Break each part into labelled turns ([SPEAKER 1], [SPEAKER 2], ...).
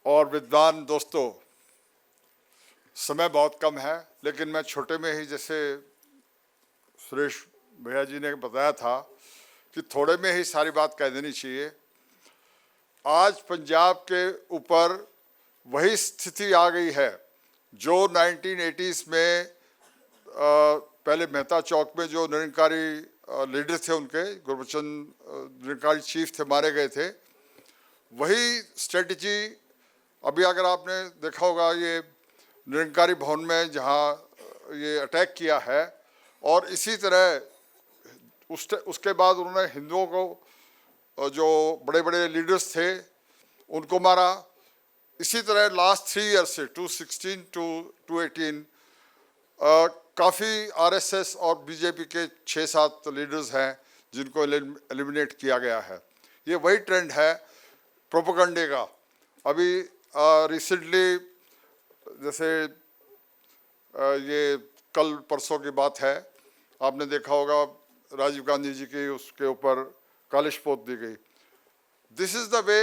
[SPEAKER 1] और विद्वान दोस्तों, समय बहुत कम है, लेकिन मैं छोटे में ही, जैसे सुरेश भैया जी ने बताया था कि थोड़े में ही सारी बात कह देनी चाहिए। आज पंजाब के ऊपर वही स्थिति आ गई है जो 1980s में पहले मेहता चौक में जो निरंकारी लीडर थे, उनके गुरबचन निरंकारी चीफ थे, मारे गए थे। वही स्ट्रेटजी अभी अगर आपने देखा होगा, ये निरंकारी भवन में जहाँ ये अटैक किया है, और इसी तरह उसके बाद उन्होंने हिंदुओं को, जो बड़े बड़े लीडर्स थे, उनको मारा। इसी तरह लास्ट 3 ईयर से 2016 टू 2018 काफ़ी आरएसएस और बीजेपी के 6-7 लीडर्स हैं जिनको एलिमिनेट किया गया है। ये वही ट्रेंड है प्रोपेगेंडे का। अभी रिसेंटली, जैसे ये कल परसों की बात है, आपने देखा होगा राजीव गांधी जी की उसके ऊपर कालिश पोत दी गई। This is the way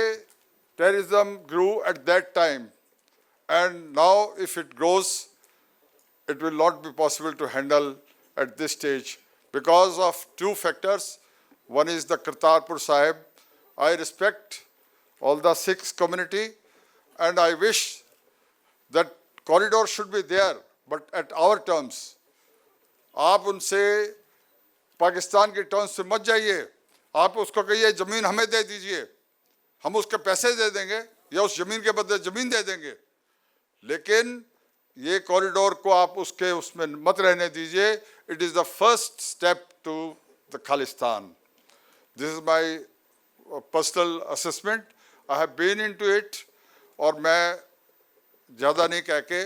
[SPEAKER 1] terrorism grew at that time, and now if it grows, it will not be possible to handle at this stage because of 2 factors. One is the Kartarpur Sahib. I respect all the Sikh community and I wish that corridor should be there, but at our terms. आप उनसे पाकिस्तान के terms से मत जाइए। आप उसको कहिए ज़मीन हमें दे दीजिए, हम उसके पैसे दे देंगे या उस ज़मीन के बदले ज़मीन दे देंगे, लेकिन ये कॉरिडोर को आप उसमें मत रहने दीजिए। It is the first step to the Khalistan. This is my personal assessment. I have been into it, और मैं ज़्यादा नहीं कह के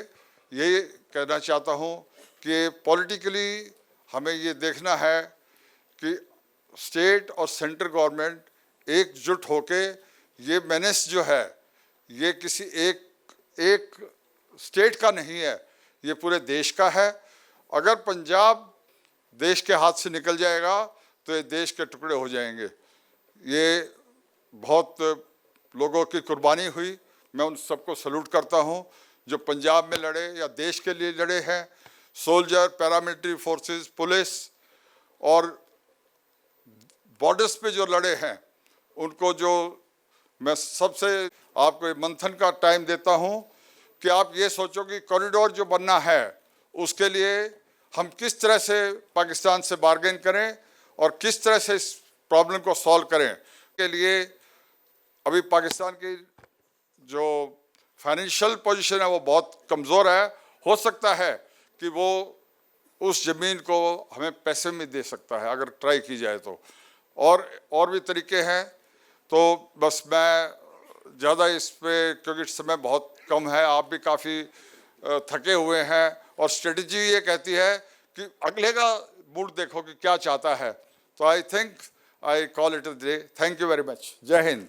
[SPEAKER 1] ये कहना चाहता हूँ कि पॉलिटिकली हमें ये देखना है कि स्टेट और सेंट्रल गवर्नमेंट एकजुट होके, ये मेनेस जो है ये किसी एक स्टेट का नहीं है, ये पूरे देश का है। अगर पंजाब देश के हाथ से निकल जाएगा तो ये देश के टुकड़े हो जाएंगे। ये बहुत लोगों की कुर्बानी हुई, मैं उन सबको सल्यूट करता हूँ जो पंजाब में लड़े या देश के लिए लड़े हैं। सोल्जर, पैरामिलिट्री फोर्सेस, पुलिस और बॉर्डर्स पे जो लड़े हैं, उनको जो मैं सबसे आपको मंथन का टाइम देता हूँ कि आप ये सोचो कि कॉरिडोर जो बनना है उसके लिए हम किस तरह से पाकिस्तान से बार्गेन करें और किस तरह से इस प्रॉब्लम को सॉल्व करें। के लिए अभी पाकिस्तान की जो फाइनेंशियल पोजीशन है वो बहुत कमज़ोर है। हो सकता है कि वो उस ज़मीन को हमें पैसे में दे सकता है अगर ट्राई की जाए तो, और भी तरीके हैं। तो बस मैं ज़्यादा इस पे, क्योंकि समय बहुत कम है, आप भी काफ़ी थके हुए हैं, और स्ट्रेटजी ये कहती है कि अगले का मूड देखो कि क्या चाहता है। तो I think I call it a day. Thank you very much. जय हिंद।